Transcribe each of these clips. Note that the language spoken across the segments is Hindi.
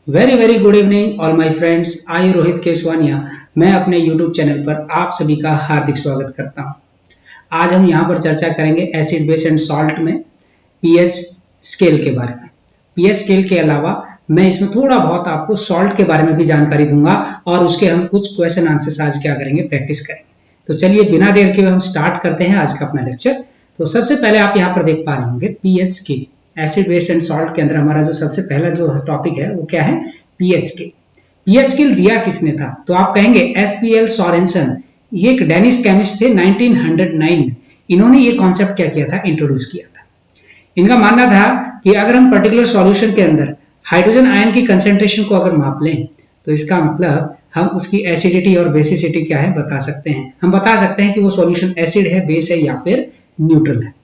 Very very good evening all my friends. I Rohit Keswania, मैं अपने यूट्यूब चैनल पर आप सभी का हार्दिक स्वागत करता हूं। आज हम यहां पर चर्चा करेंगे एसिड बेस एंड सॉल्ट में पीएच स्केल के बारे में। पीएच स्केल के अलावा मैं इसमें थोड़ा बहुत आपको सॉल्ट के बारे में भी जानकारी दूंगा और उसके हम कुछ क्वेश्चन आंसर्स आज क्या करेंगे, प्रैक्टिस करेंगे। तो चलिए बिना देर के हम स्टार्ट करते हैं आज का अपना लेक्चर। तो सबसे पहले आप यहाँ पर देख पा रहे होंगे pH scale. Acid base and salt के अंदर हमारा जो सबसे पहला जो टॉपिक है वो क्या है, पीएच स्केल। पीएच स्केल दिया किसने था? तो आप कहेंगे एसपीएल सोरेनसन। ये एक डेनिश केमिस्ट थे 1909 में। इन्होंने ये कॉन्सेप्ट क्या किया था, इंट्रोड्यूस किया था। इनका मानना था कि अगर हम पर्टिकुलर सॉल्यूशन के अंदर हाइड्रोजन आयन की कंसेंट्रेशन को अगर माप लें तो इसका मतलब हम उसकी एसिडिटी और बेसिसिटी क्या है बता सकते हैं। हम बता सकते हैं कि वो सॉल्यूशन एसिड है, बेस है या फिर न्यूट्रल है।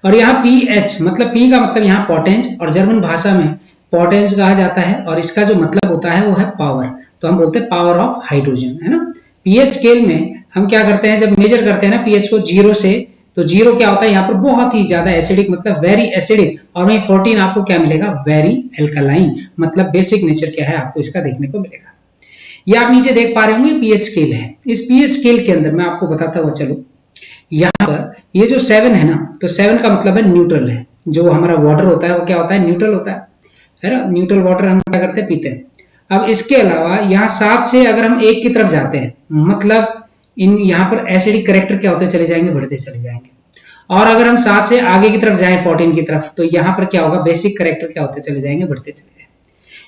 और यहाँ पीएच मतलब पी का मतलब यहाँ पोटेंस, और जर्मन भाषा में पोटेंस कहा जाता है और इसका जो मतलब होता है वो है पावर। तो हम बोलते हैं पावर ऑफ हाइड्रोजन, है ना। पीएच स्केल में हम क्या करते हैं, जब मेजर करते हैं ना पीएच को 0 से, तो 0 क्या होता है यहाँ पर बहुत ही ज्यादा एसिडिक, मतलब वेरी एसिडिक, और वहीं 14 आपको क्या मिलेगा, वेरी एल्कलाइन, मतलब बेसिक नेचर क्या है आपको इसका देखने को मिलेगा। ये आप नीचे देख पा रहे होंगे पीएच स्केल है। इस पीएच स्केल के अंदर मैं आपको बताता हुआ चलूं, यहाँ पर ये जो 7 है ना, तो 7 का मतलब है न्यूट्रल है। जो हमारा वाटर होता है वो क्या होता है, न्यूट्रल होता है ना। न्यूट्रल वाटर हम क्या करते हैं, पीते हैं। अब इसके अलावा यहाँ 7 से अगर हम 1 की तरफ जाते हैं, मतलब इन यहाँ पर एसिडिक करेक्टर क्या होते चले जाएंगे, बढ़ते चले जाएंगे। और अगर हम 7 से आगे की तरफ जाएं 14 की तरफ, तो यहाँ पर क्या होगा, बेसिक करेक्टर क्या होते चले जाएंगे, बढ़ते चले जाएंगे।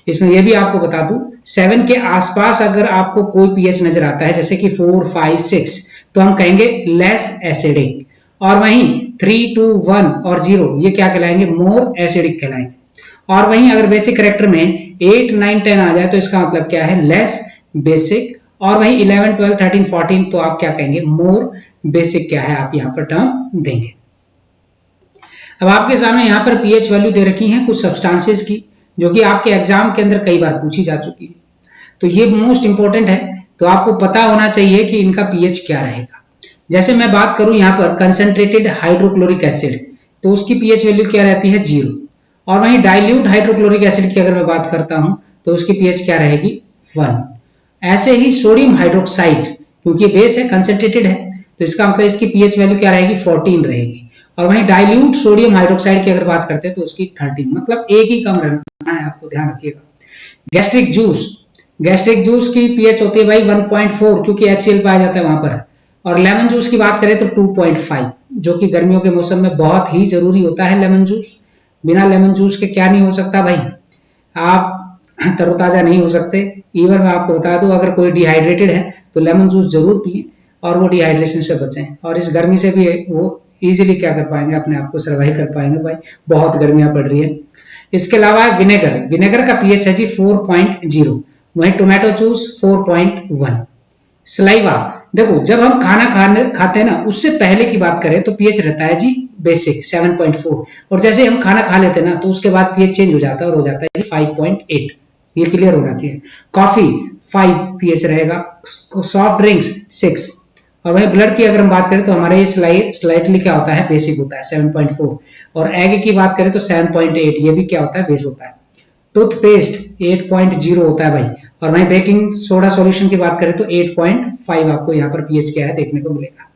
इसमें यह भी आपको बता दूं, 7 के आसपास अगर आपको कोई पीएच नजर आता है, जैसे कि 4, 5, 6, तो हम कहेंगे लेस एसिडिक। और वहीं 3, 2, 1 और 0 ये क्या कहलाएंगे, मोर एसिडिक कहलाएंगे। और वहीं अगर बेसिक करेक्टर में 8, 9, 10 आ जाए तो इसका मतलब क्या है, लेस बेसिक। और वहीं 11, 12, 13, 14 तो आप क्या कहेंगे, मोर बेसिक क्या है, आप यहाँ पर टर्म देंगे। अब आपके सामने यहाँ पर पीएच वैल्यू दे रखी है कुछ सब्सटेंसेस की, जो कि आपके एग्जाम के अंदर कई बार पूछी जा चुकी है। तो ये मोस्ट इंपॉर्टेंट है, तो आपको पता होना चाहिए कि इनका पीएच क्या रहेगा। जैसे मैं बात करूं यहाँ पर कंसंट्रेटेड हाइड्रोक्लोरिक एसिड, तो उसकी पीएच वैल्यू क्या रहती है, 0। और वहीं डाइल्यूट हाइड्रोक्लोरिक एसिड की अगर मैं बात करता हूं तो उसकी पीएच क्या रहेगी, 1। ऐसे ही सोडियम हाइड्रोक्साइड, क्योंकि बेस है, कंसंट्रेटेड है, तो इसका मतलब इसकी पीएच वैल्यू क्या रहेगी, 14 रहेगी। और वहीं डाइल्यूट सोडियम हाइड्रोक्साइड की अगर बात करते हैं तो उसकी 13, मतलब एक ही कम रहना है, आपको ध्यान रखिएगा। गैस्ट्रिक जूस, गैस्ट्रिक जूस की पीएच होती है भाई 1.4, क्योंकि HCl पाया जाता है वहां पर। और लेमन जूस की बात करें तो 2.5, जो कि गर्मियों के मौसम में बहुत ही जरूरी होता है लेमन जूस। बिना लेमन जूस के क्या नहीं हो सकता भाई, आप तरोताजा नहीं हो सकते। इवन मैं आपको बता दूं, अगर कोई डिहाइड्रेटेड है तो लेमन जूस जरूर पिए और वो डिहाइड्रेशन से बचें, और इस गर्मी से भी वो इजीली क्या कर पाएंगे, अपने आप को सर्वाइव कर पाएंगे भाई, बहुत गर्मियां पड़ रही है। इसके अलावा विनेगर, विनेगर का पीएच है जी 4.0। वहीं टोमेटो जूस 4.1। सलाइवा, देखो जब हम खाना खाते हैं ना, उससे पहले की बात करें तो पीएच रहता है जी बेसिक 7.4, और जैसे हम खाना खा लेते हैं ना तो उसके बाद पीएच चेंज हो जाता है और हो जाता है 5.8। ये क्लियर होना चाहिए। कॉफी 5 पीएच रहेगा, सॉफ्ट ड्रिंक्स 6। और वहीं ब्लड की अगर हम बात करें तो हमारा ये स्लाइटली क्या होता है, बेसिक होता है 7.4। और एग की बात करें तो 7.8, ये भी क्या होता है, बेस होता है। टूथपेस्ट 8.0 होता है भाई। और वहीं बेकिंग सोडा सॉल्यूशन की बात करें तो 8.5 आपको यहाँ पर पीएच क्या है देखने को मिलेगा।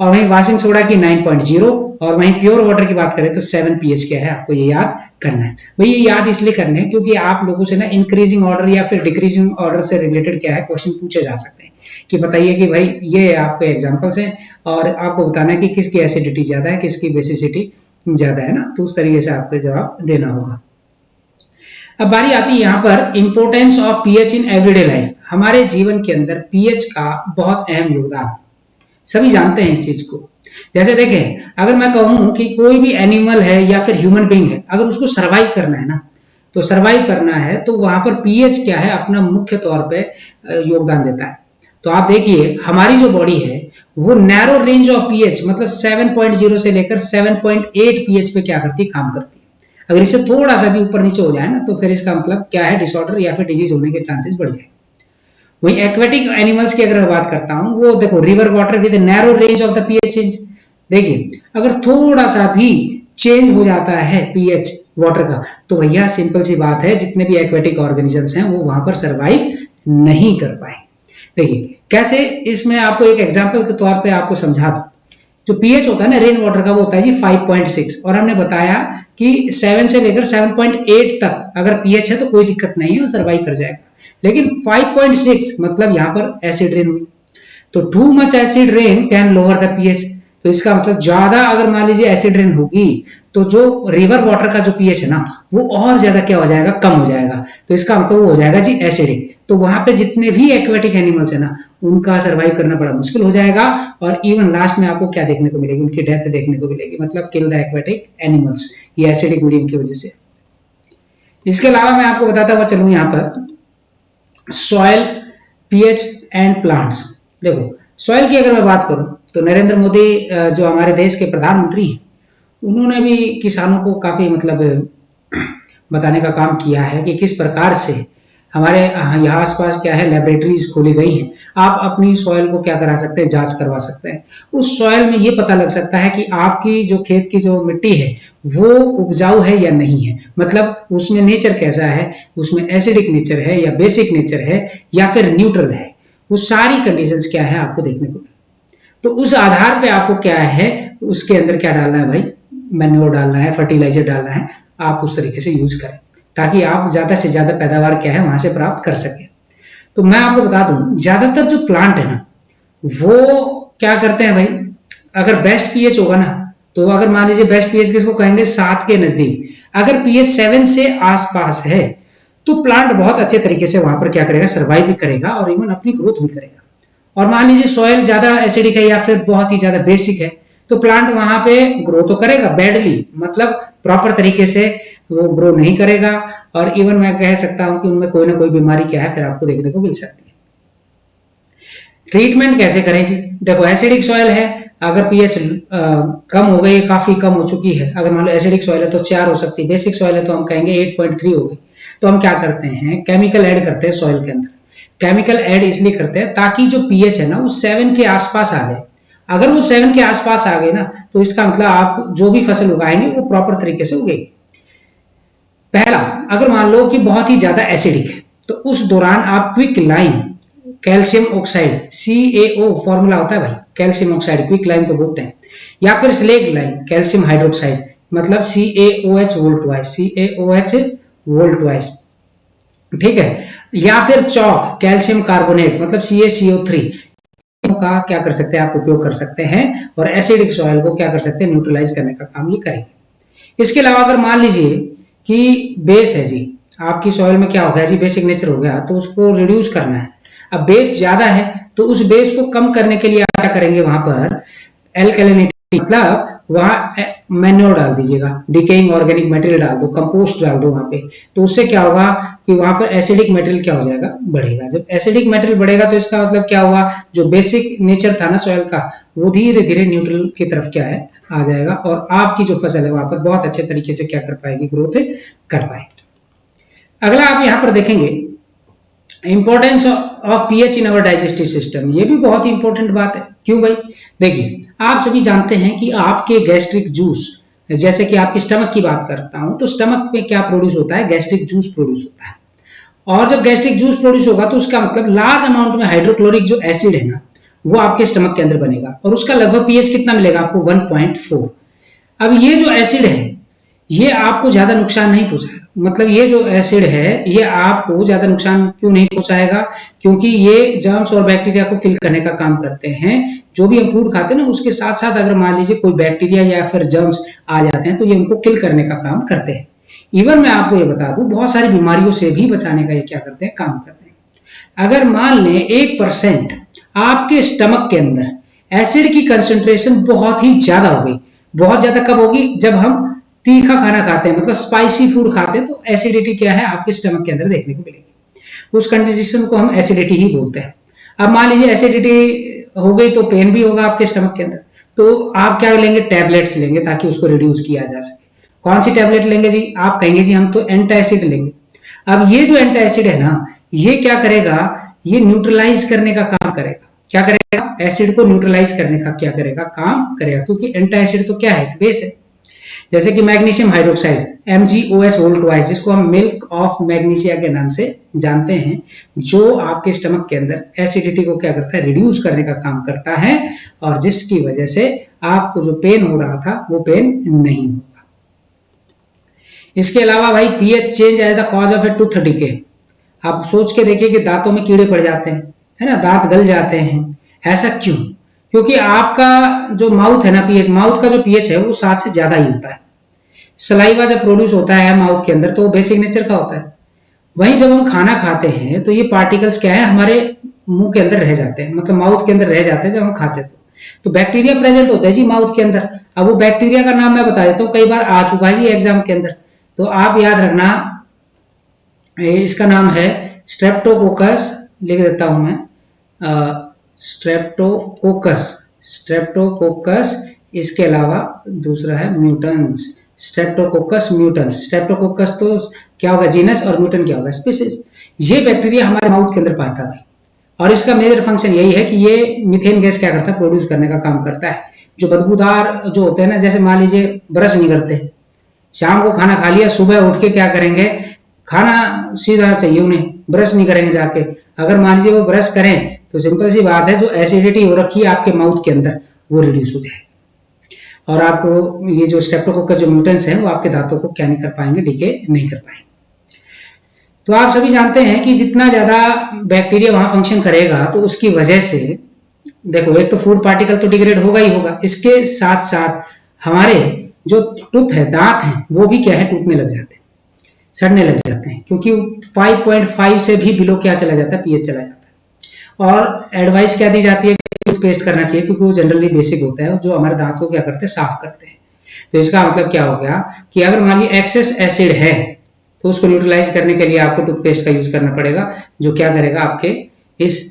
और वहीं वॉशिंग सोडा की 9.0, और वहीं प्योर वाटर की बात करें तो 7 पीएच क्या है, आपको ये याद करना है भाई। ये याद इसलिए करना है क्योंकि आप लोगों से ना इंक्रीजिंग ऑर्डर या फिर डिक्रीजिंग ऑर्डर से रिलेटेड क्या है क्वेश्चन पूछे जा सकते हैं, कि बताइए कि भाई ये आपके एग्जांपल्स हैं और आपको बताना है कि किसकी एसिडिटी ज्यादा है, किसकी बेसिसिटी ज्यादा है ना, तो उस तरीके से आपको जवाब देना होगा। अब बारी आती है यहाँ पर importance of pH in everyday life. हमारे जीवन के अंदर पीएच का बहुत अहम योगदान, सभी जानते हैं इस चीज को। जैसे देखें, अगर मैं कहूं कि कोई भी एनिमल है या फिर ह्यूमन बीइंग है, अगर उसको सरवाइव करना है ना, तो सरवाइव करना है तो वहां पर पीएच क्या है, अपना मुख्य तौर पे योगदान देता है। तो आप देखिए हमारी जो बॉडी है वो नैरो रेंज ऑफ पीएच, मतलब 7.0 से लेकर 7.8 पीएच पे क्या करती है, काम करती है। अगर इसे थोड़ा सा भी ऊपर नीचे हो जाए ना तो फिर इसका मतलब क्या है, डिसऑर्डर या फिर डिजीज होने के चांसेस बढ़ जाए। वहीं एक्वेटिक एनिमल्स की अगर मैं बात करता हूं, वो देखो river water with narrow range of the pH change. देखिए अगर थोड़ा सा भी चेंज हो जाता है पीएच वाटर का, तो भैया सिंपल सी बात है, जितने भी एक्वेटिक ऑर्गेनिजम्स हैं वो वहां पर सरवाइव नहीं कर पाए। देखिए कैसे, इसमें आपको एक एग्जांपल के तौर पे आपको समझा दूं। जो पीएच होता है ना रेन वाटर का, वो होता है जी 5.6, और हमने बताया कि 7 से लेकर 7.8 तक अगर पीएच है तो कोई दिक्कत नहीं है, वो सर्वाइव कर जाएगा। लेकिन 5.6 मतलब यहाँ पर एसिड रेन हुई, तो too much acid rain can lower the pH. तो इसका मतलब ज्यादा अगर मान लीजिए एसिड रेन होगी तो जो रिवर वाटर का जो पीएच है ना वो और ज्यादा क्या हो जाएगा, कम हो जाएगा। तो इसका मतलब वो हो जाएगा जी एसिडिक। तो वहां पे जितने भी एक्वेटिक एनिमल्स है ना उनका सर्वाइव करना बड़ा मुश्किल हो जाएगा, और इवन लास्ट में आपको क्या देखने को मिलेगी, उनकी डेथ देखने को मिलेगी, मतलब किल द एक्वेटिक एनिमल्स, ये एसिडिक मीडियम की वजह से। इसके अलावा मैं आपको बताता हुआ चलूं यहाँ पर सॉइल, पीएच एंड प्लांट्स। देखो सॉइल की अगर मैं बात करूं तो नरेंद्र मोदी जो हमारे देश के प्रधानमंत्री हैं, उन्होंने भी किसानों को काफी मतलब बताने का काम किया है कि किस प्रकार से हमारे यहाँ आसपास क्या है, लेबोरेटरीज खोली गई हैं, आप अपनी सॉइल को क्या करा सकते हैं, जांच करवा सकते हैं। उस सॉइल में ये पता लग सकता है कि आपकी जो खेत की जो मिट्टी है वो उपजाऊ है या नहीं है, मतलब उसमें नेचर कैसा है, उसमें एसिडिक नेचर है या बेसिक नेचर है या फिर न्यूट्रल है, वो सारी कंडीशंस क्या है आपको देखने को। तो उस आधार पे आपको क्या है, उसके अंदर क्या डालना है भाई, मैन्योर डालना है, फर्टिलाइजर डालना है, आप उस तरीके से यूज करें ताकि आप ज्यादा से ज्यादा पैदावार क्या है वहां से प्राप्त कर सके। तो मैं आपको बता दूं, ज्यादातर जो प्लांट है ना वो क्या करते हैं भाई, अगर बेस्ट पीएच होगा ना, तो अगर मान लीजिए बेस्ट पीएच किसको कहेंगे, 7 के नजदीक, अगर पीएच 7 से आसपास है तो प्लांट बहुत अच्छे तरीके से वहां पर क्या करेगा, सर्वाइव भी करेगा और इवन अपनी ग्रोथ भी करेगा। और मान लीजिए सॉइल ज्यादा एसिडिक है या फिर बहुत ही ज्यादा बेसिक है, तो प्लांट वहां पे ग्रो तो करेगा बैडली, मतलब प्रॉपर तरीके से वो ग्रो नहीं करेगा, और इवन मैं कह सकता हूं कि उनमें कोई ना कोई बीमारी क्या है फिर आपको देखने को मिल सकती है। ट्रीटमेंट कैसे करें जी, देखो एसिडिक सॉइल है, अगर पीएच कम हो गई, काफी कम हो चुकी है, अगर मान लो एसिडिक सॉइल है तो 4 हो सकती है, बेसिक सॉइल है तो हम कहेंगे 8.3 हो गई, तो हम क्या करते हैं, केमिकल ऐड करते हैं सॉइल के अंदर। केमिकल ऐड इसलिए करते हैं ताकि जो पीएच है ना वो 7 के आसपास आ जाए। अगर वो 7 के आसपास आ गए ना तो इसका मतलब आप जो भी फसल उगाएंगे वो प्रॉपर तरीके से उगेगी। पहला, अगर मान लो कि बहुत ही ज्यादा एसिडिक है तो उस दौरान आप quick lime calcium oxide, CaO formula होता है भाई, कैल्शियम ऑक्साइड क्विक लाइम को बोलते हैं, या फिर स्लेग लाइम कैल्शियम हाइड्रोक्साइड, मतलब CaOH वोल्टवाइज, CaOH वोल्टवाइज, ठीक है, या फिर चौक कैल्शियम कार्बोनेट मतलब CaCO3 का क्या कर सकते हैं आप उपयोग कर सकते हैं, और एसिडिक सॉइल को क्या कर सकते हैं, न्यूट्रलाइज करने का काम ये करेंगे। इसके अलावा अगर मान लीजिए कि बेस है जी, आपकी सॉइल में क्या हो गया जी, बेसिक नेचर हो गया, तो उसको रिड्यूस करना है। अब बेस ज्यादा है तो उस बेस को कम करने के लिए आप क्या करेंगे, वहां पर एल्कलिनिटी, मतलब वहां मैन्योर डाल दीजिएगा, डिकेइंग ऑर्गेनिक मटेरियल डाल दो, कंपोस्ट डाल दो वहां पे, तो उससे क्या होगा कि वहां पर एसिडिक मटेरियल क्या हो जाएगा, बढ़ेगा। जब एसिडिक मटेरियल बढ़ेगा तो इसका मतलब क्या हुआ, जो बेसिक नेचर था ना सॉइल का वो धीरे धीरे न्यूट्रल की तरफ क्या है आ जाएगा, और आपकी जो फसल है वहां पर बहुत अच्छे तरीके से क्या कर पाएगी, ग्रोथ कर पाएगी। अगला आप यहाँ पर देखेंगे importance of pH in our digestive system, ये भी बहुत ही इंपॉर्टेंट बात है। क्यों भाई, देखिए आप सभी जानते हैं कि आपके गैस्ट्रिक जूस, जैसे कि आपकी स्टमक की बात करता हूं तो स्टमक में क्या प्रोड्यूस होता है, गैस्ट्रिक जूस प्रोड्यूस होता है, और जब गैस्ट्रिक जूस प्रोड्यूस होगा तो उसका मतलब लार्ज अमाउंट में हाइड्रोक्लोरिक जो एसिड है ना वो आपके स्टमक के अंदर बनेगा, और उसका लगभग पीएच कितना मिलेगा आपको, 1.4। अब ये जो एसिड है ये आपको ज्यादा नुकसान नहीं पहुंचाएगा, मतलब ये जो एसिड है ये आपको ज्यादा नुकसान क्यों नहीं पहुंचाएगा, क्योंकि ये जर्म्स और बैक्टीरिया को किल करने का काम करते हैं। जो भी हम फूड खाते हैं ना उसके साथ साथ अगर मान लीजिए कोई बैक्टीरिया या फिर जर्म्स आ जाते हैं तो ये उनको किल करने का काम करते हैं। इवन मैं आपको ये बता दूं, बहुत सारी बीमारियों से भी बचाने का ये क्या करते हैं, काम करते हैं। अगर मान लें 1% आपके स्टमक के अंदर एसिड की कंसेंट्रेशन बहुत ही ज्यादा हो गई, बहुत ज्यादा कब होगी, जब हम तीखा खाना खाते हैं, मतलब स्पाइसी फूड खाते हैं, तो एसिडिटी क्या है आपके स्टमक के अंदर देखने को मिलेगी, उस कंडीशन को हम एसिडिटी ही बोलते हैं। अब मान लीजिए एसिडिटी हो गई तो पेन भी होगा आपके स्टमक के अंदर, तो आप क्या लेंगे, टैबलेट्स लेंगे ताकि उसको रिड्यूस किया जा सके। कौन सी टैबलेट लेंगे जी, आप कहेंगे जी हम तो एंटासिड लेंगे। अब ये जो एंटासिड है ना ये क्या करेगा, ये न्यूट्रलाइज करने का काम करेगा, क्या करेगा, एसिड को न्यूट्रलाइज करने का क्या करेगा, काम करेगा, क्योंकि एंटासिड तो क्या है, बेस है। जैसे कि magnesium hydroxide MgOH volt wise, जिसको हम मिल्क ऑफ मैग्नीशिया के नाम से जानते हैं, जो आपके स्टमक के अंदर एसिडिटी को क्या करता है, रिड्यूस करने का काम करता है, और जिसकी वजह से आपको जो पेन हो रहा था वो पेन नहीं होगा। इसके अलावा भाई pH change as the cause of a tooth decay. आप सोच के देखिए कि दांतों में कीड़े पड़ जाते हैं, है ना, दांत गल जाते हैं, ऐसा क्यों? क्योंकि आपका जो माउथ है ना, पीएच, माउथ का जो पीएच है वो 7 से ज्यादा ही होता है। सलाइवा जब प्रोड्यूस होता है माउथ के अंदर तो वो बेसिक नेचर का होता है। वहीं जब हम खाना खाते हैं तो ये पार्टिकल्स क्या है, हमारे मुंह के अंदर रह जाते हैं, मतलब माउथ के अंदर रह जाते हैं जब हम खाते हैं। तो बैक्टीरिया प्रेजेंट होता है जी माउथ के अंदर। अब वो बैक्टीरिया का नाम मैं बता देता हूँ, कई बार आ चुका है जी एग्जाम के अंदर, तो आप याद रखना। इसका नाम है स्ट्रेप्टोकोकस, लिख देता हूं मैं, स्ट्रेप्टोकोकस, स्ट्रेप्टोकोकस। इसके अलावा दूसरा है म्यूटेंस, स्ट्रेप्टोकोकस म्यूटेंस। स्ट्रेप्टोकोकस तो क्या होगा, जीनस, और म्यूटेंट क्या होगा, स्पीशीज। ये बैक्टीरिया हमारे माउथ के अंदर पाता है, और इसका मेजर फंक्शन यही है कि ये मीथेन गैस क्या करता है, प्रोड्यूस करने का काम करता है। जो बदबूदार जो होते हैं ना, जैसे मान लीजिए ब्रश नहीं करते, शाम को खाना खा लिया, सुबह उठ के क्या करेंगे, खाना सीधा चाहिए उन्हें, ब्रश नहीं करेंगे जाके। अगर मान लीजिए वो ब्रश करें तो सिंपल सी बात है, जो एसिडिटी हो रखी है आपके माउथ के अंदर वो रिड्यूस हो जाएगी, और आपको ये जो स्ट्रेप्टोकोकस जो म्यूटेंट्स हैं वो आपके दांतों को क्या नहीं कर पाएंगे, डीके नहीं कर पाएंगे। तो आप सभी जानते हैं कि जितना ज्यादा बैक्टीरिया वहां फंक्शन करेगा तो उसकी वजह से देखो, एक तो फूड पार्टिकल तो डिग्रेड होगा ही होगा, इसके साथ साथ हमारे जो टूथ है, दांत हैं, वो भी क्या है, टूटने लग जाते हैं, सड़ने लग जाते हैं, क्योंकि 5.5 से भी बिलो क्या चला जाता है, पीएच चला जाता है। और एडवाइस क्या दी जाती है, टूथपेस्ट करना चाहिए, क्योंकि वो जनरली बेसिक होता है, जो हमारे दांत को क्या करते हैं, साफ करते हैं। तो इसका मतलब क्या हो गया कि अगर मान लीजिए एक्सेस एसिड है तो उसको न्यूट्रलाइज करने के लिए आपको टूथपेस्ट का यूज करना पड़ेगा, जो क्या करेगा, आपके इस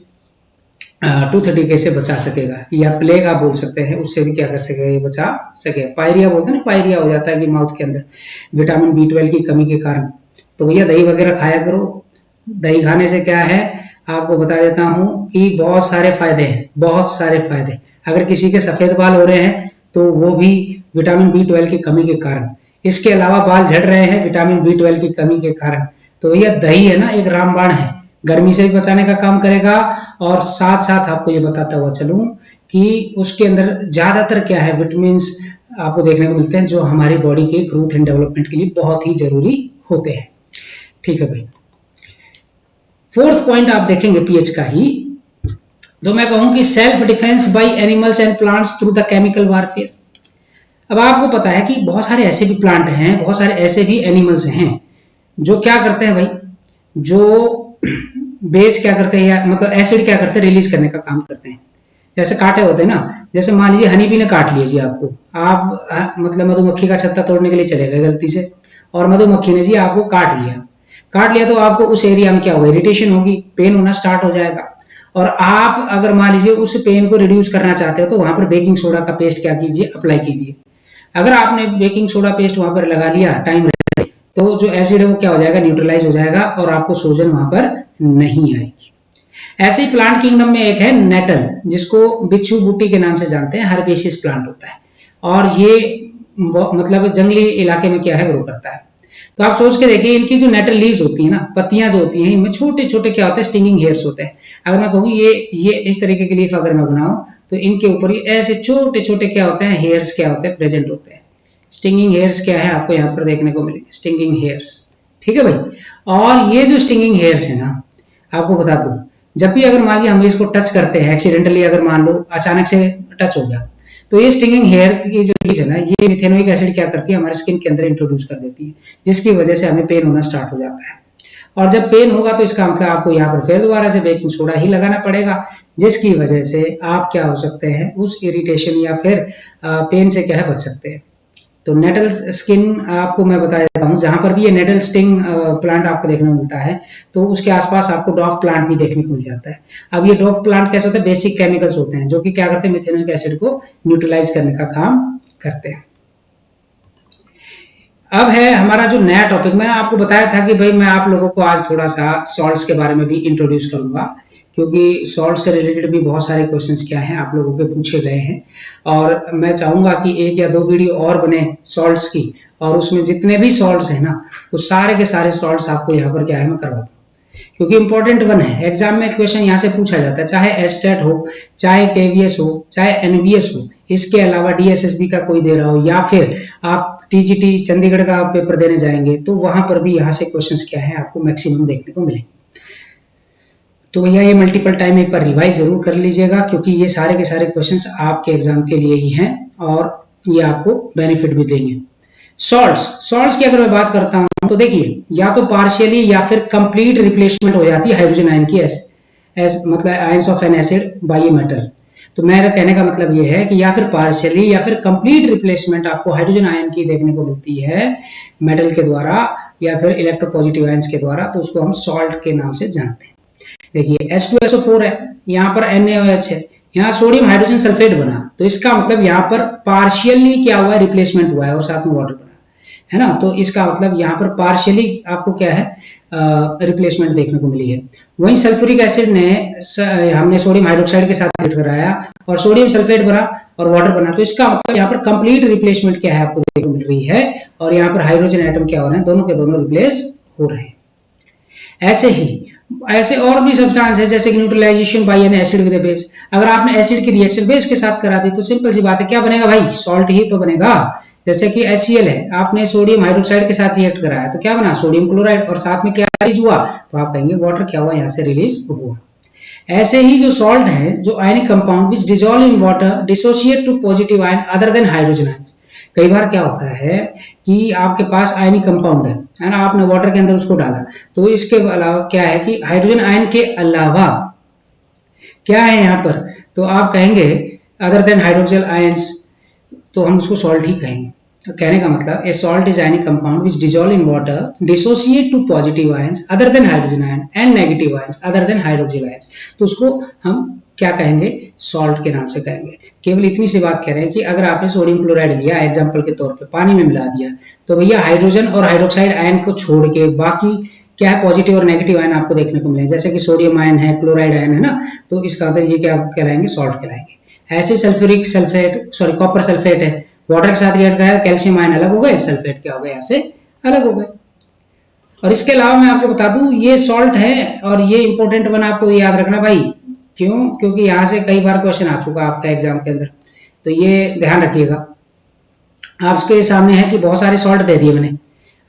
टूथ डीके से बचा सकेगा, या प्लेग आप बोल सकते हैं, उससे भी क्या कर सकेगा, ये बचा सकेगा। पायरिया बोलते हैं ना, पायरिया हो जाता है कि माउथ के अंदर विटामिन B12 की कमी के कारण। तो भैया दही वगैरह खाया करो। दही खाने से क्या है, आपको बता देता हूं कि बहुत सारे फायदे हैं, बहुत सारे फायदे। अगर किसी के सफेद बाल हो रहे हैं तो वो भी विटामिन B12 की कमी के कारण। इसके अलावा बाल झड़ रहे हैं विटामिन B12 की कमी के कारण। तो भैया दही है ना, एक रामबाण है, गर्मी से भी बचाने का काम करेगा, और साथ साथ आपको ये बताता हुआ चलूं कि उसके अंदर ज्यादातर क्या है, विटामिन आपको देखने को मिलते हैं, जो हमारी बॉडी के ग्रोथ एंड डेवलपमेंट के लिए बहुत ही जरूरी होते हैं। ठीक है भाई, फोर्थ पॉइंट आप देखेंगे पीएच का ही, तो मैं कहूं कि self defence by animals and plants through the chemical warfare. अब आपको पता है कि बहुत सारे ऐसे भी प्लांट हैं, बहुत सारे ऐसे भी एनिमल्स हैं जो क्या करते हैं भाई, जो बेस क्या करते हैं, या मतलब एसिड क्या करते हैं, रिलीज करने का काम करते हैं। जैसे कांटे होते हैं ना, जैसे मान लीजिए हनी बी ने काट लिया जी आपको, आप मतलब मधुमक्खी का छत्ता तोड़ने के लिए चले गए गलती से, और मधुमक्खी ने जी आपको काट लिया, काट लिया तो आपको उस एरिया में क्या होगा, इरिटेशन होगी, पेन होना स्टार्ट हो जाएगा। और आप अगर मान लीजिए उस पेन को रिड्यूस करना चाहते हो तो वहां पर बेकिंग सोडा का पेस्ट क्या कीजिए, अप्लाई कीजिए। अगर आपने बेकिंग सोडा पेस्ट वहां पर लगा लिया टाइम, तो जो एसिड है वो क्या हो जाएगा, न्यूट्रलाइज हो जाएगा, और आपको सूजन वहां पर नहीं आएगी। ऐसे ही प्लांट किंगडम में एक है नेटल, जिसको बिच्छू बूटी के नाम से जानते हैं, हर्बेशियस प्लांट होता है, और ये मतलब जंगली इलाके में क्या है, ग्रो करता है। तो आप सोच के देखिए, इनकी जो नेटल लीव्स होती है ना, पत्तियां जो होती हैं, इनमें छोटे छोटे क्या होते हैं, स्टिंगिंग हेयर्स होते हैं। अगर मैं कहूँ ये इस तरीके की लीफ अगर मैं बनाऊं तो इनके ऊपर ये ऐसे छोटे छोटे क्या होते हैं, हेयर्स क्या होते हैं, प्रेजेंट होते हैं। स्टिंगिंग हेयर्स क्या है, आपको यहाँ पर देखने को मिलेंगे, स्टिंगिंग हेयर्स। ठीक है भाई, और ये जो स्टिंगिंग हेयर्स है ना, आपको बता दूं, जब भी अगर मान लीजिए हम इसको टच करते हैं एक्सीडेंटली, अगर मान लो अचानक से टच हो गया, तो ये स्टिंगिंग हेयर की जो चीज है ना, ये मिथेनोइक एसिड क्या करती है, हमारे स्किन के अंदर इंट्रोड्यूस कर देती है, जिसकी वजह से हमें पेन होना स्टार्ट हो जाता है। और जब पेन होगा तो इसका मतलब आपको यहाँ पर फिर दोबारा से बेकिंग सोडा ही लगाना पड़ेगा, जिसकी वजह से आप क्या हो सकते हैं, उस इरिटेशन या फिर पेन से क्या है, बच सकते हैं। तो नेटल स्किन आपको मैं बता देता हूँ, जहां पर भी ये नेटल स्टिंग प्लांट आपको देखने को मिलता है, तो उसके आसपास आपको डॉग प्लांट भी देखने को मिल जाता है। अब ये डॉग प्लांट कैसे होते हैं, बेसिक केमिकल्स होते हैं, जो कि क्या करते हैं, मिथेनोइक एसिड को न्यूट्रलाइज करने का काम करते हैं। अब है हमारा जो नया टॉपिक, मैंने आपको बताया था कि भाई मैं आप लोगों को आज थोड़ा सा सॉल्ट्स के बारे में भी इंट्रोड्यूस करूंगा, क्योंकि सॉल्ट से रिलेटेड भी बहुत सारे क्वेश्चंस क्या हैं आप लोगों के पूछे गए हैं, और मैं चाहूंगा कि 1 या 2 वीडियो और बने सॉल्ट्स की, और उसमें जितने भी सॉल्ट्स हैं ना वो सारे के सारे सॉल्ट्स आपको यहाँ पर क्या है मैं करवा दूँ, क्योंकि इंपॉर्टेंट वन है। एग्जाम में क्वेश्चन यहाँ से पूछा जाता है, चाहे एस्टेट हो, चाहे केवीएस हो, चाहे एनवीएस हो, इसके अलावा डीएसएसबी का कोई दे रहा हो, या फिर आप टीजीटी चंडीगढ़ का पेपर देने जाएंगे तो वहां पर भी यहाँ से क्वेश्चंस क्या है आपको मैक्सिमम देखने को मिलेंगे। तो भैया ये मल्टीपल टाइम एक बार रिवाइज जरूर कर लीजिएगा, क्योंकि ये सारे के सारे क्वेश्चंस आपके एग्जाम के लिए ही हैं और ये आपको बेनिफिट भी देंगे। सॉल्ट्स की अगर मैं बात करता हूं तो देखिए, या तो पार्शियली या फिर कंप्लीट रिप्लेसमेंट हो जाती है हाइड्रोजन आयन की एस मतलब ions of N acid by a metal. तो मेरा कहने का मतलब ये है कि या फिर पार्शियली या फिर कंप्लीट रिप्लेसमेंट आपको हाइड्रोजन आयन की देखने को मिलती है मेटल के द्वारा या फिर इलेक्ट्रोपॉजिटिव आयंस के द्वारा, तो उसको हम सॉल्ट के नाम से जानते हैं। देखिए H2SO4 है, यहाँ पर NaOH है, यहाँ सोडियम हाइड्रोजन सल्फेट बना, तो इसका मतलब यहाँ पर पार्शियली क्या हुआ है, रिप्लेसमेंट हुआ है और साथ में वाटर बना है ना। तो इसका मतलब यहाँ पर पार्शियली आपको क्या है रिप्लेसमेंट देखने को मिली है। वहीं सल्फ्यूरिक एसिड ने हमने सोडियम हाइड्रोक्साइड के साथ रिएक्ट कराया और सोडियम सल्फेट बना और वाटर बना, तो इसका मतलब यहाँ पर कंप्लीट रिप्लेसमेंट क्या है आपको देखने को मिल रही है, और यहाँ पर हाइड्रोजन एटम क्या हो रहे हैं, दोनों के दोनों रिप्लेस हो रहे हैं। ऐसे और भी सब्सटेंस है जैसे कि neutralisation by an acid with base. अगर आपने एसिड की रिएक्शन बेस के साथ करा दी तो सिंपल सी बात है, क्या बनेगा भाई, सॉल्ट ही तो बनेगा। जैसे कि HCl है, आपने सोडियम हाइड्रोक्साइड के साथ रिएक्ट कराया तो क्या बना, सोडियम क्लोराइड, और साथ में क्या रिलीज हुआ, तो आप कहेंगे वाटर क्या हुआ, यहाँ से रिलीज हुआ। ऐसे ही जो सॉल्ट है, जो ionic compound which dissolve in water dissociate to positive ion other than hydrogen ions. कई बार क्या होता है कि आपके पास आयनिक कंपाउंड है ना, आपने वाटर के अंदर उसको डाला, तो इसके अलावा क्या है कि हाइड्रोजन आयन के अलावा क्या है यहाँ पर, तो आप कहेंगे अदर देन हाइड्रोजन आयंस, तो हम उसको सॉल्ट ही कहेंगे। तो कहने का मतलब a salt is ionic compound which dissolve in water dissociate to positive ions other than hydrogen ion and negative ions other than hydrogen ions, तो उसको हम क्या कहेंगे, सॉल्ट के नाम से कहेंगे। केवल इतनी सी बात कह रहे हैं कि अगर आपने सोडियम क्लोराइड लिया एग्जांपल के तौर पे, पानी में मिला दिया, तो भैया हाइड्रोजन और हाइड्रोक्साइड आयन को छोड़ के बाकी क्या है, पॉजिटिव और नेगेटिव आयन आपको देखने को मिले, जैसे कि सोडियम आयन है, क्लोराइड आयन है ना, तो इसका मतलब ये क्या कहलाएंगे, सॉल्ट कहलाएंगे। ऐसे सल्फ्यूरिक सल्फेट कॉपर सल्फेट है, वाटर के साथ रिएक्ट कराया, कैल्शियम आयन अलग हो गए, सल्फेट क्या हो गए, यहाँ से अलग हो गए। और इसके अलावा मैं आपको बता दूं ये सॉल्ट है, और ये इंपॉर्टेंट वन आपको याद रखना भाई, क्यों, क्योंकि यहाँ से कई बार क्वेश्चन आ चुका आपका एग्जाम के अंदर, तो ये ध्यान रखिएगा। आपके सामने है कि बहुत सारे सॉल्ट दे दिए मैंने।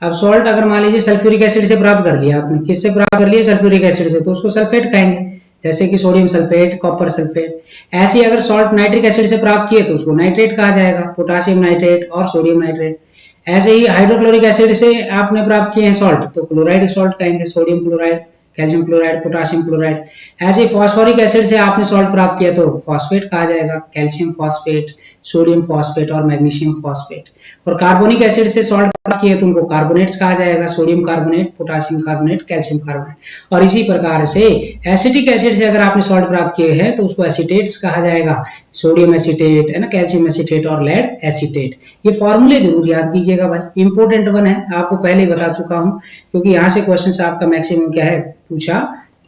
अब सॉल्ट अगर मान लीजिए सल्फ्यूरिक एसिड से प्राप्त कर लिया आपने, किससे प्राप्त कर लिया, सल्फ्यूरिक एसिड से, तो उसको सल्फेट कहेंगे, जैसे कि सोडियम सल्फेट, कॉपर सल्फेट। ऐसे ही अगर सॉल्ट नाइट्रिक एसिड से प्राप्त किए तो उसको नाइट्रेट कहा जाएगा, पोटासियम नाइट्रेट और सोडियम नाइट्रेट। ऐसे ही हाइड्रोक्लोरिक एसिड से आपने प्राप्त किए हैं सॉल्ट, तो क्लोराइड सॉल्ट कहेंगे, sodium chloride, calcium chloride, potassium chloride. ऐसे ही फॉस्फोरिक एसिड से आपने सॉल्ट प्राप्त किया तो फॉस्फेट कहा जाएगा, कैल्शियम फॉस्फेट, सोडियम फॉस्फेट और मैग्नीशियम फॉस्फेट। और कार्बोनिक एसिड से सॉल्ट प्राप्त किए तो उनको कार्बोनेट्स कहा जाएगा, sodium carbonate, potassium carbonate, calcium carbonate. और इसी प्रकार से एसिटिक एसिड से अगर आपने सॉल्ट प्राप्त किए हैं तो उसको एसीटेट्स कहा जाएगा, सोडियम एसीटेट है ना, कैल्शियम एसीटेट और लेड एसीटेट। ये फॉर्मूले जरूर याद कीजिएगा, बस इंपॉर्टेंट वन है, आपको पहले ही बता चुका हूं, क्योंकि यहाँ से क्वेश्चन आपका मैक्सिमम क्या है पूछा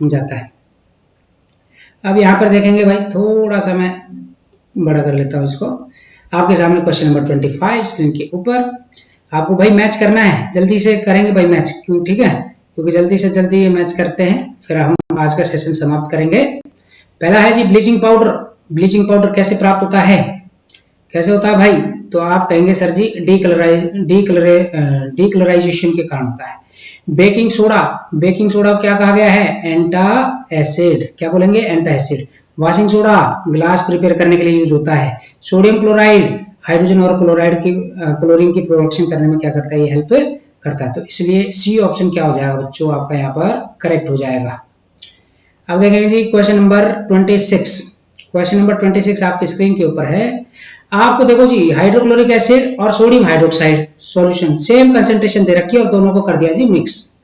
जाता है। अब यहाँ पर देखेंगे भाई, थोड़ा सा मैं बड़ा कर लेता हूँ इसको, आपके सामने क्वेश्चन नंबर 25 स्क्रीन के ऊपर। आपको भाई मैच करना है, जल्दी से करेंगे भाई मैच, क्यों, ठीक है, क्योंकि जल्दी से जल्दी ये मैच करते हैं फिर हम आज का सेशन समाप्त करेंगे। पहला है जी ब्लीचिंग पाउडर। ब्लीचिंग पाउडर कैसे प्राप्त होता है, कैसे होता है भाई, तो आप कहेंगे सर जी डीकलराइजेशन के कारण होता है। बेकिंग सोडा, बेकिंग सोडा क्या कहा गया है, एंटा एसिड, क्या बोलेंगे, antacid. Washing soda glass prepare करने के लिए यूज होता है। सोडियम क्लोराइड हाइड्रोजन और क्लोराइड की क्लोरीन की प्रोडक्शन करने में क्या करता है, ये हेल्प करता है। तो इसलिए सी ऑप्शन क्या हो जाएगा बच्चों, आपका यहाँ पर करेक्ट हो जाएगा। अब देखेंगे जी क्वेश्चन नंबर 26। क्वेश्चन नंबर 26 आपकी स्क्रीन के ऊपर है। आपको देखो जी हाइड्रोक्लोरिक एसिड और sodium hydroxide solution same concentration दे रखी है और दोनों को कर दिया जी मिक्स,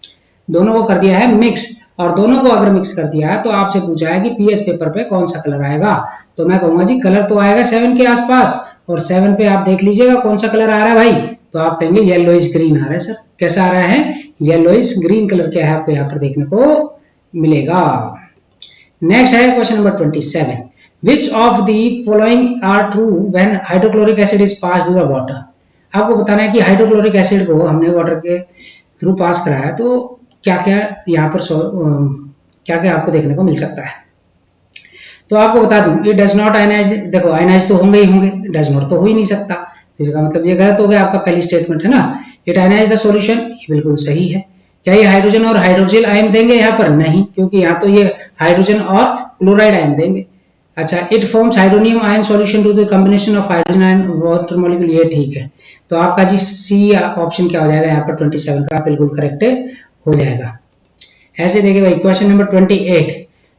दोनों को कर दिया है मिक्स। और दोनों को अगर मिक्स कर दिया है तो आपसे पूछा है कि पीएच पेपर पे कौन सा कलर आएगा, तो मैं कहूंगा जी कलर तो आएगा 7 के आसपास, और 7 पे आप देख लीजिएगा कौन सा कलर आ रहा है भाई, तो आप कहेंगे येलोइश ग्रीन आ रहा है। सर कैसा आ रहा है, येलोइश ग्रीन कलर क्या है आपको यहाँ पर देखने को मिलेगा। नेक्स्ट है question number 27, which of the following are true when hydrochloric acid is pass to the water. आपको बताना है कि हाइड्रोक्लोरिक एसिड को हमने वाटर के थ्रू पास कराया, तो क्या क्या यहाँ पर क्या क्या आपको देखने को मिल सकता है। तो आपको बता दूं, ये डज नॉट आयनाइज, देखो आयनाइज तो होंगे ही होंगे, डज नॉट तो हो ही नहीं सकता, इसका मतलब ये गलत हो गया आपका पहली स्टेटमेंट है ना। इट आयनाइज द सॉल्यूशन, ये बिल्कुल सही है। क्या ये हाइड्रोजन और हाइड्रोक्सिल आयन देंगे यहाँ पर? नहीं, क्योंकि यहाँ तो ये हाइड्रोजन और क्लोराइड आयन देंगे। अच्छा, it forms hydronium ion solution to the combination of hydrogen and water molecule, ये ठीक है। तो आपका जी सी ऑप्शन क्या हो जाएगा यहाँ पर 27 का बिल्कुल करेक्ट हो जाएगा। ऐसे देखिए भाई question number 28,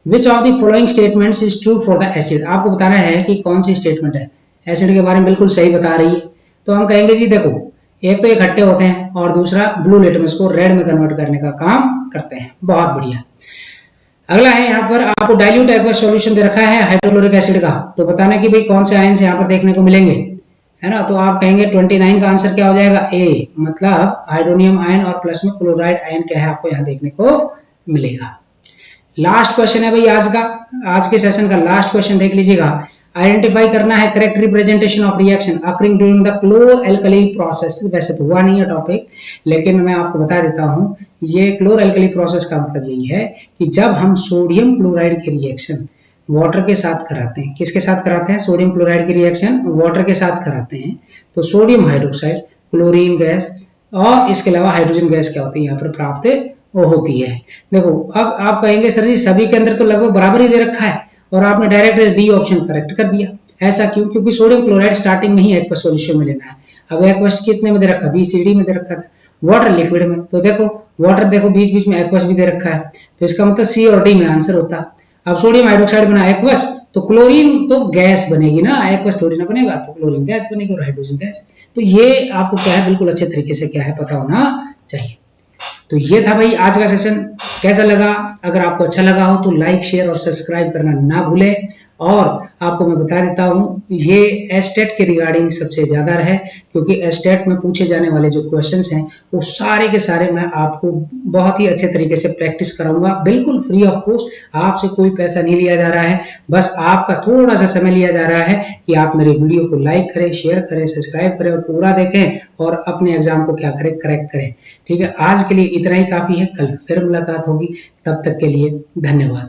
which of the following statements is true for the acid. आपको बताना है कि कौन सी स्टेटमेंट है एसिड के बारे में बिल्कुल सही बता रही है। तो हम कहेंगे जी देखो, एक तो ये इकट्ठे होते हैं और दूसरा ब्लू लिटमस को रेड में कन्वर्ट करने का काम करते हैं। बहुत बढ़िया। अगला है यहाँ पर आपको डाइल्यूट एक्वस सॉल्यूशन दे रखा है हाइड्रोक्लोरिक एसिड का, तो बताना कि भाई कौन से आयन यहाँ पर देखने को मिलेंगे, है ना। तो आप कहेंगे 29 का आंसर क्या हो जाएगा? ए, मतलब हाइड्रोनियम आयन और प्लस में क्लोराइड आयन क्या है आपको यहाँ देखने को मिलेगा। लास्ट क्वेश्चन है भाई आज के सेशन का लास्ट क्वेश्चन देख लीजिएगा। आइडेंटिफाई करना है correct representation of reaction occurring during the chlor alkali process. वैसे तो हुआ नहीं है टॉपिक, लेकिन मैं आपको बता देता हूं, ये क्लोर एल्कली प्रोसेस का मतलब यही है कि जब हम सोडियम क्लोराइड की रिएक्शन वाटर के साथ कराते हैं, किसके साथ कराते हैं? सोडियम क्लोराइड की रिएक्शन वाटर के साथ कराते हैं, तो सोडियम हाइड्रोक्साइड, क्लोरीन गैस और इसके अलावा हाइड्रोजन गैस क्या होती है यहाँ पर प्राप्त वो होती है। देखो अब आप कहेंगे सर जी सभी के अंदर तो लगभग बराबर ही दे रखा है और आपने डायरेक्ट डी ऑप्शन करेक्ट कर दिया। ऐसा क्यों? क्योंकि सोडियम क्लोराइड स्टार्टिंग में ही एक्वस सॉल्यूशन में लेना है। अब एक्वस कितने में दे रखा? BCD में दे रखा था, वाटर लिक्विड में। तो देखो वाटर देखो बीच बीच में एक्वस भी दे रखा है, तो इसका मतलब सी और डी में आंसर होता। अब सोडियम हाइड्रोक्साइड बना एक्वस, तो क्लोरीन तो गैस बनेगी ना, एक्वस थोड़ी ना बनेगा, तो क्लोरीन गैस बनेगी और हाइड्रोजन गैस। तो ये आपको क्या है बिल्कुल अच्छे तरीके से क्या है पता होना चाहिए। तो ये था भाई आज का सेशन। कैसा लगा? अगर आपको अच्छा लगा हो तो लाइक शेयर और सब्सक्राइब करना ना भूलें। और आपको मैं बता देता हूं, ये एस्टेट के रिगार्डिंग सबसे ज्यादा है, क्योंकि एस्टेट में पूछे जाने वाले जो क्वेश्चंस हैं वो सारे के सारे मैं आपको बहुत ही अच्छे तरीके से प्रैक्टिस कराऊंगा, बिल्कुल फ्री ऑफ कॉस्ट। आपसे कोई पैसा नहीं लिया जा रहा है, बस आपका थोड़ा सा समय लिया जा रहा है कि आप मेरे वीडियो को लाइक करें, शेयर करें, सब्सक्राइब करें और पूरा देखें और अपने एग्जाम को क्या करें, करेक्ट करें। ठीक है, आज के लिए इतना ही काफी है, कल फिर मुलाकात होगी, तब तक के लिए धन्यवाद।